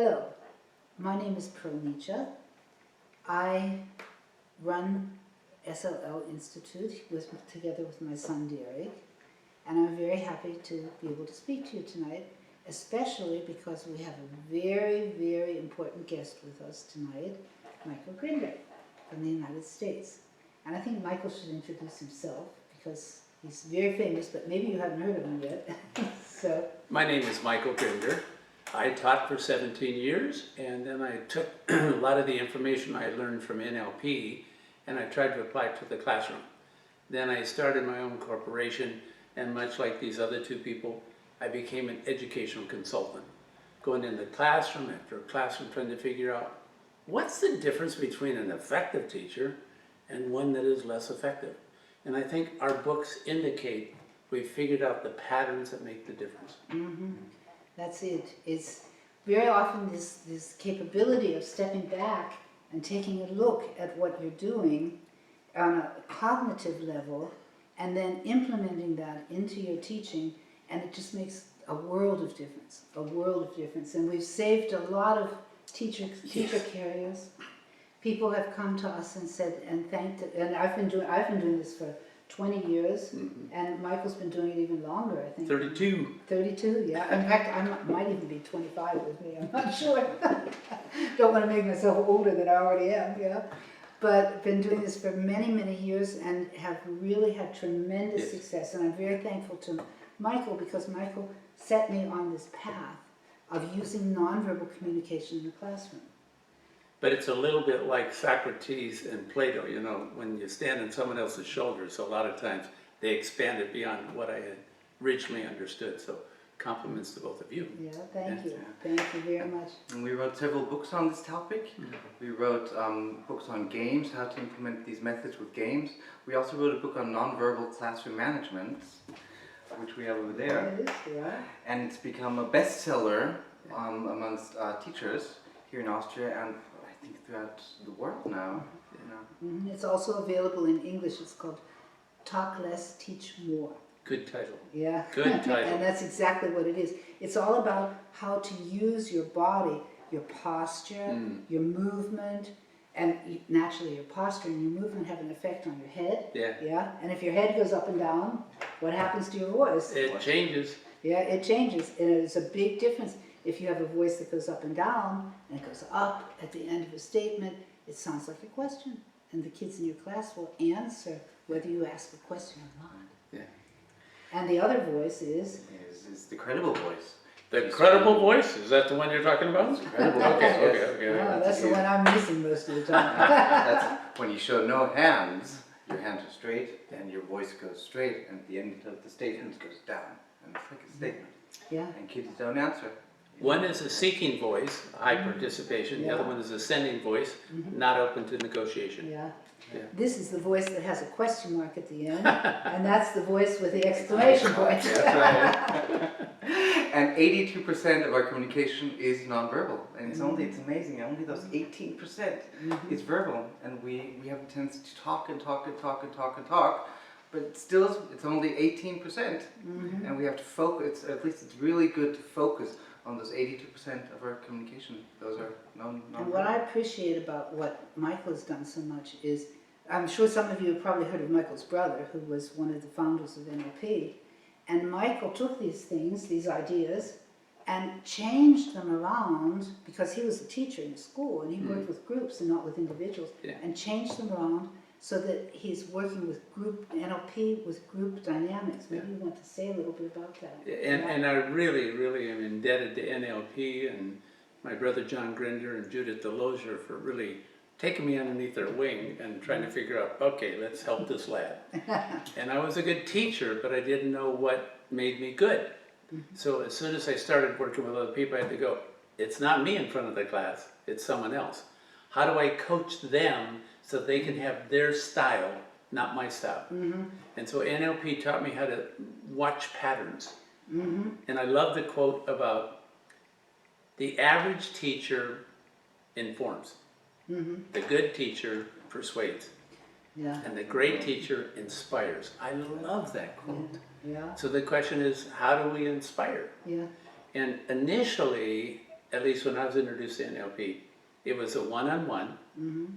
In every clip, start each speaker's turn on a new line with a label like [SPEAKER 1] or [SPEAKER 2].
[SPEAKER 1] Hello, my name is Pranita. I run SLL Institute together with my son Derek, and I'm very happy to be able to speak to you tonight, especially because we have a very, very important guest with us tonight, Michael Grinder from the United States. And I think Michael should introduce himself because he's very famous, but maybe you haven't heard of him yet. So,
[SPEAKER 2] my name is Michael Grinder. I taught for 17 years, and then I took a lot of the information I learned from NLP and I tried to apply it to the classroom. Then I started my own corporation, and much like these other two people, I became an educational consultant. Going into classroom after classroom trying to figure out what's the difference between an effective teacher and one that is less effective. And I think our books indicate we've figured out the patterns that make the difference.
[SPEAKER 1] mm-hmm. That's it. It's very often this capability of stepping back and taking a look at what you're doing on a cognitive level and then implementing that into your teaching, and it just makes a world of difference, And we've saved a lot of teacher careers. People have come to us and said, and thanked it, and I've been doing this for 20 years, and Michael's been doing it even longer, I think.
[SPEAKER 2] 32.
[SPEAKER 1] 32, yeah. In fact, I might even be 25 with me, I'm not sure. Don't want to make myself older than I already am, yeah. But been doing this for many, many years and have really had tremendous success. And I'm very thankful to Michael because Michael set me on this path of using nonverbal communication in the classroom.
[SPEAKER 2] But it's a little bit like Socrates and Plato, you know, when you stand on someone else's shoulders, a lot of times they expand it beyond what I had originally understood. So compliments to both of you.
[SPEAKER 1] Yeah, thank you. Thank you very much.
[SPEAKER 3] And we wrote several books on this topic. We wrote books on games, how to implement these methods with games. We also wrote a book on nonverbal classroom management, which we have over there.
[SPEAKER 1] It is, yeah.
[SPEAKER 3] And it's become a bestseller amongst teachers here in Austria and I think throughout the world now.
[SPEAKER 1] It's also available in English. It's called Talk Less, Teach More.
[SPEAKER 2] Good title.
[SPEAKER 1] Yeah.
[SPEAKER 2] Good title.
[SPEAKER 1] And that's exactly what it is. It's all about how to use your body, your posture, your movement, and naturally your posture and your movement have an effect on your head.
[SPEAKER 2] Yeah.
[SPEAKER 1] Yeah. And if your head goes up and down, what happens to your voice?
[SPEAKER 2] It changes.
[SPEAKER 1] Yeah, it changes. And it's a big difference. If you have a voice that goes up and down, and it goes up at the end of a statement, it sounds like a question. And the kids in your class will answer whether you ask a question or not.
[SPEAKER 2] Yeah.
[SPEAKER 1] And the other voice is
[SPEAKER 3] the credible voice.
[SPEAKER 2] The credible voice? Is that the one you're talking about?
[SPEAKER 3] It's credible.
[SPEAKER 2] Okay.
[SPEAKER 1] Oh, that's the one I'm missing most of the time.
[SPEAKER 3] That's when you show no hands, your hands are straight, and your voice goes straight, and at the end of the statement goes down. And it's like a statement.
[SPEAKER 1] Yeah.
[SPEAKER 3] And kids don't answer.
[SPEAKER 2] One is a seeking voice, high participation. The other one is a sending voice, not open to negotiation.
[SPEAKER 1] Yeah.
[SPEAKER 2] Yeah.
[SPEAKER 1] This is the voice that has a question mark at the end, and that's the voice with the exclamation point.
[SPEAKER 3] That's right. And 82% of our communication is nonverbal, and it's amazing. Only those 18% is verbal, and we have a tendency to talk, but still it's only 18%, and we have to focus. At least it's really good to focus on those 82% of our communication. Those are nonverbal.
[SPEAKER 1] And what I appreciate about what Michael has done so much is, I'm sure some of you have probably heard of Michael's brother, who was one of the founders of NLP. And Michael took these things, these ideas, and changed them around, because he was a teacher in school, and he worked with groups and not with individuals, and changed them around so that he's working with NLP with group dynamics. Maybe you want to say a little bit about that.
[SPEAKER 2] And I really, really am indebted to NLP and my brother John Grinder and Judith Delosier for really taking me underneath their wing and trying to figure out, okay, let's help this lad. And I was a good teacher, but I didn't know what made me good. So as soon as I started working with other people, I had to go, it's not me in front of the class, it's someone else. How do I coach them so they can have their style, not my style? And so NLP taught me how to watch patterns. And I love the quote about the average teacher informs. The good teacher persuades. And the great teacher inspires. I love that quote. So the question is, how do we inspire? And initially, at least when I was introduced to NLP, it was a one-on-one.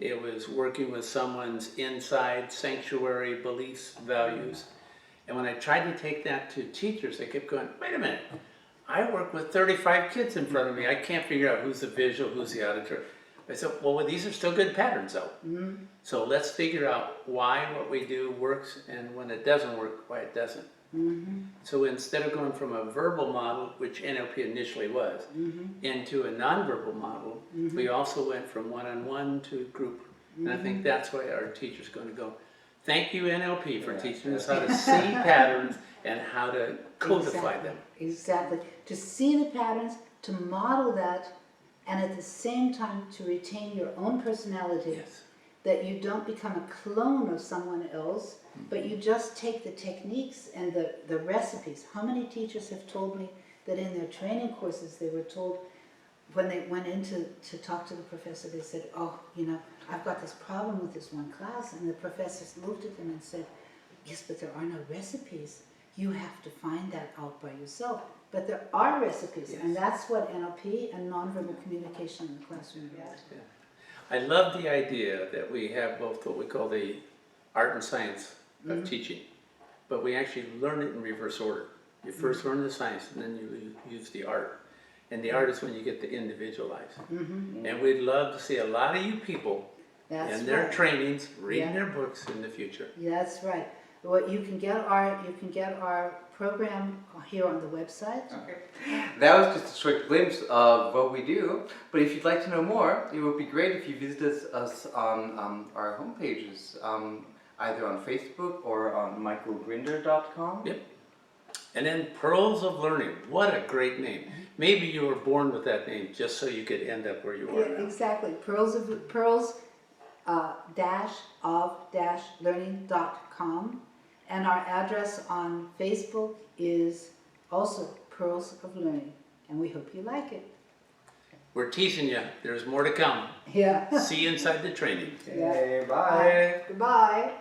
[SPEAKER 2] It was working with someone's inside sanctuary beliefs, values. And when I tried to take that to teachers, they kept going, wait a minute, I work with 35 kids in front of me. I can't figure out who's the visual, who's the auditory. I said, well, these are still good patterns though. So let's figure out why what we do works, and when it doesn't work, why it doesn't. So instead of going from a verbal model, which NLP initially was, into a nonverbal model, we also went from one-on-one to group. And I think that's why our teacher's going to go, thank you NLP for teaching us how to see patterns and how to codify them.
[SPEAKER 1] Exactly. To see the patterns, to model that, and at the same time to retain your own personality.
[SPEAKER 2] Yes.
[SPEAKER 1] That you don't become a clone of someone else, but you just take the techniques and the recipes. How many teachers have told me that in their training courses they were told, when they went in to talk to the professor, they said, oh, you know, I've got this problem with this one class, and the professors looked at them and said, yes, but there are no recipes. You have to find that out by yourself. But there are recipes,
[SPEAKER 2] Yes.
[SPEAKER 1] and that's what NLP and nonverbal communication in the classroom is.
[SPEAKER 2] Yeah. I love the idea that we have both what we call the art and science of teaching, but we actually learn it in reverse order. You first learn the science, and then you use the art. And the art is when you get to individualize. And we'd love to see a lot of you people
[SPEAKER 1] That's
[SPEAKER 2] in their
[SPEAKER 1] right.
[SPEAKER 2] trainings, reading
[SPEAKER 1] Yeah.
[SPEAKER 2] their books in the future.
[SPEAKER 1] That's right. Well, you can get our program here on the website.
[SPEAKER 3] Okay. That was just a short glimpse of what we do, but if you'd like to know more, it would be great if you visited us on our homepages, either on Facebook or on michaelgrinder.com.
[SPEAKER 2] Yep. And then Pearls of Learning. What a great name. Maybe you were born with that name just so you could end up where you are
[SPEAKER 1] Yeah,
[SPEAKER 2] now.
[SPEAKER 1] exactly. Learning.com, and our address on Facebook is also Pearls of Learning, and we hope you like it.
[SPEAKER 2] We're teasing you. There's more to come.
[SPEAKER 1] Yeah.
[SPEAKER 2] See you inside the training.
[SPEAKER 3] Okay, bye.
[SPEAKER 1] Goodbye.